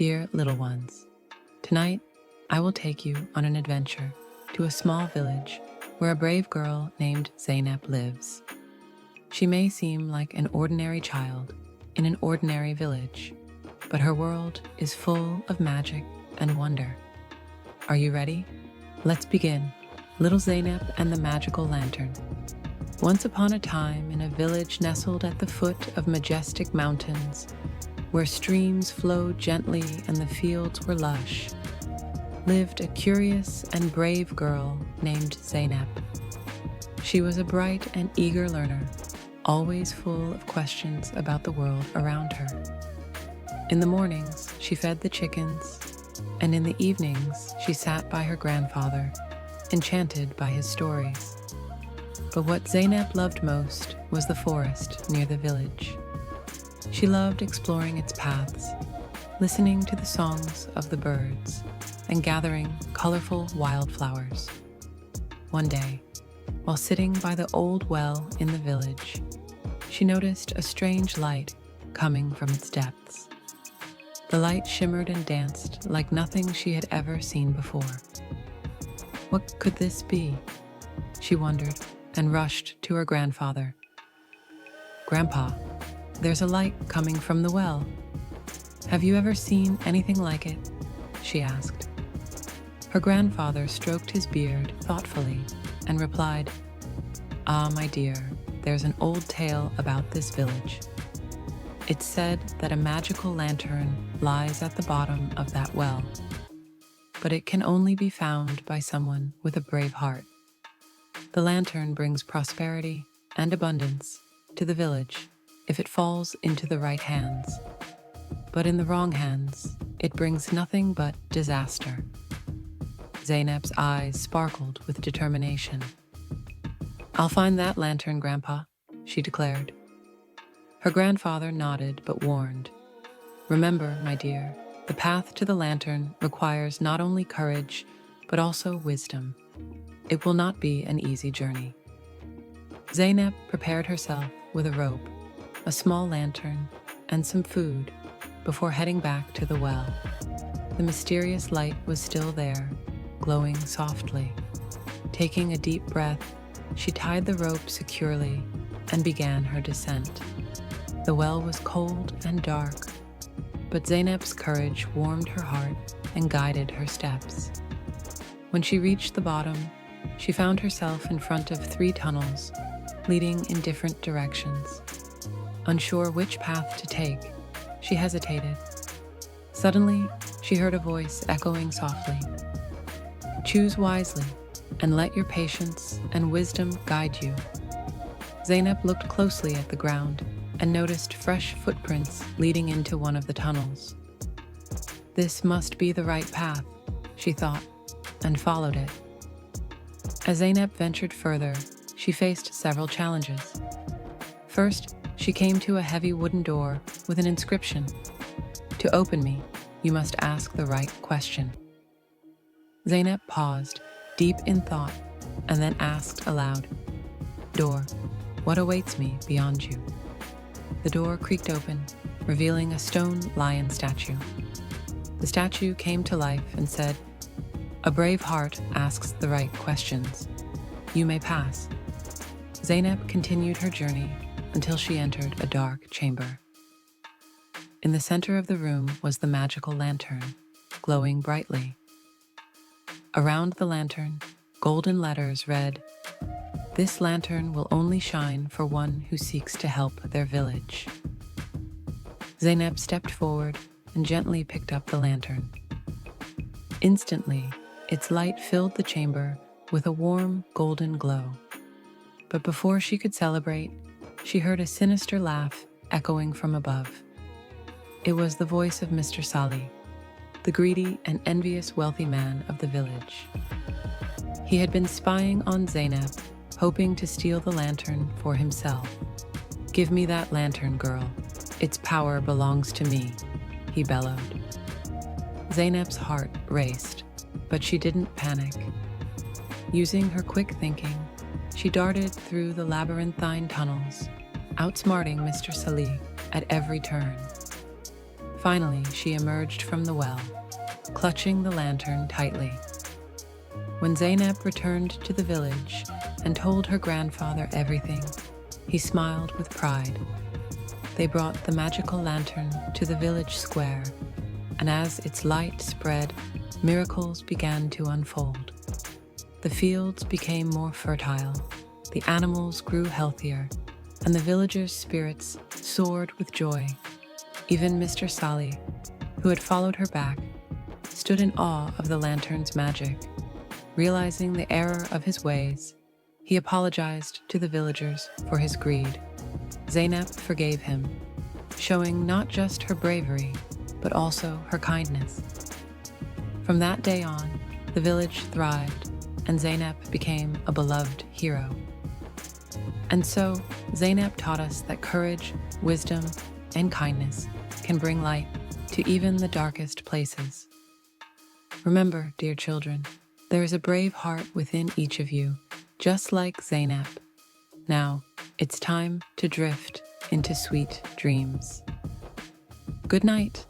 Dear little ones, tonight I will take you on an adventure to a small village where a brave girl named Zeynep lives. She may seem like an ordinary child in an ordinary village, but her world is full of magic and wonder. Are you ready? Let's begin. Little Zeynep and the Magical Lantern. Once upon a time, in a village nestled at the foot of majestic mountains, where streams flowed gently and the fields were lush, lived a curious and brave girl named Zeynep. She was a bright and eager learner, always full of questions about the world around her. In the mornings, she fed the chickens, and in the evenings, she sat by her grandfather, enchanted by his stories. But what Zeynep loved most was the forest near the village. She loved exploring its paths, listening to the songs of the birds, and gathering colorful wildflowers. One day, while sitting by the old well in the village, she noticed a strange light coming from its depths. The light shimmered and danced like nothing she had ever seen before. What could this be? She wondered and rushed to her grandfather. "Grandpa, there's a light coming from the well. Have you ever seen anything like it?" she asked. Her grandfather stroked his beard thoughtfully and replied, "Ah, my dear, there's an old tale about this village. It's said that a magical lantern lies at the bottom of that well, but it can only be found by someone with a brave heart. The lantern brings prosperity and abundance to the village if it falls into the right hands, but in the wrong hands, it brings nothing but disaster." Zeynep's eyes sparkled with determination. "I'll find that lantern, Grandpa," she declared. Her grandfather nodded but warned, "Remember, my dear, the path to the lantern requires not only courage, but also wisdom. It will not be an easy journey." Zeynep prepared herself with a rope, a small lantern, and some food before heading back to the well. The mysterious light was still there, glowing softly. Taking a deep breath, she tied the rope securely and began her descent. The well was cold and dark, but Zeynep's courage warmed her heart and guided her steps. When she reached the bottom, she found herself in front of 3 tunnels, leading in different directions. Unsure which path to take, she hesitated. Suddenly, she heard a voice echoing softly, "Choose wisely, and let your patience and wisdom guide you." Zeynep looked closely at the ground and noticed fresh footprints leading into one of the tunnels. "This must be the right path," she thought, and followed it. As Zeynep ventured further, she faced several challenges. First, she came to a heavy wooden door with an inscription, "To open me, you must ask the right question." Zeynep paused, deep in thought, and then asked aloud, "Door, what awaits me beyond you?" The door creaked open, revealing a stone lion statue. The statue came to life and said, "A brave heart asks the right questions. You may pass." Zeynep continued her journey until she entered a dark chamber. In the center of the room was the magical lantern, glowing brightly. Around the lantern, golden letters read, "This lantern will only shine for one who seeks to help their village." Zeynep stepped forward and gently picked up the lantern. Instantly, its light filled the chamber with a warm, golden glow. But before she could celebrate, she heard a sinister laugh echoing from above. It was the voice of Mr. Salih, the greedy and envious wealthy man of the village. He had been spying on Zeynep, hoping to steal the lantern for himself. "Give me that lantern, girl. Its power belongs to me," he bellowed. Zeynep's heart raced, but she didn't panic. Using her quick thinking, she darted through the labyrinthine tunnels, outsmarting Mr. Salih at every turn. Finally, she emerged from the well, clutching the lantern tightly. When Zeynep returned to the village and told her grandfather everything, he smiled with pride. They brought the magical lantern to the village square, and as its light spread, miracles began to unfold. The fields became more fertile, the animals grew healthier, and the villagers' spirits soared with joy. Even Mr. Sali, who had followed her back, stood in awe of the lantern's magic. Realizing the error of his ways, he apologized to the villagers for his greed. Zeynep forgave him, showing not just her bravery, but also her kindness. From that day on, the village thrived, and Zeynep became a beloved hero. And so, Zeynep taught us that courage, wisdom, and kindness can bring light to even the darkest places. Remember, dear children, there is a brave heart within each of you, just like Zeynep. Now, it's time to drift into sweet dreams. Good night.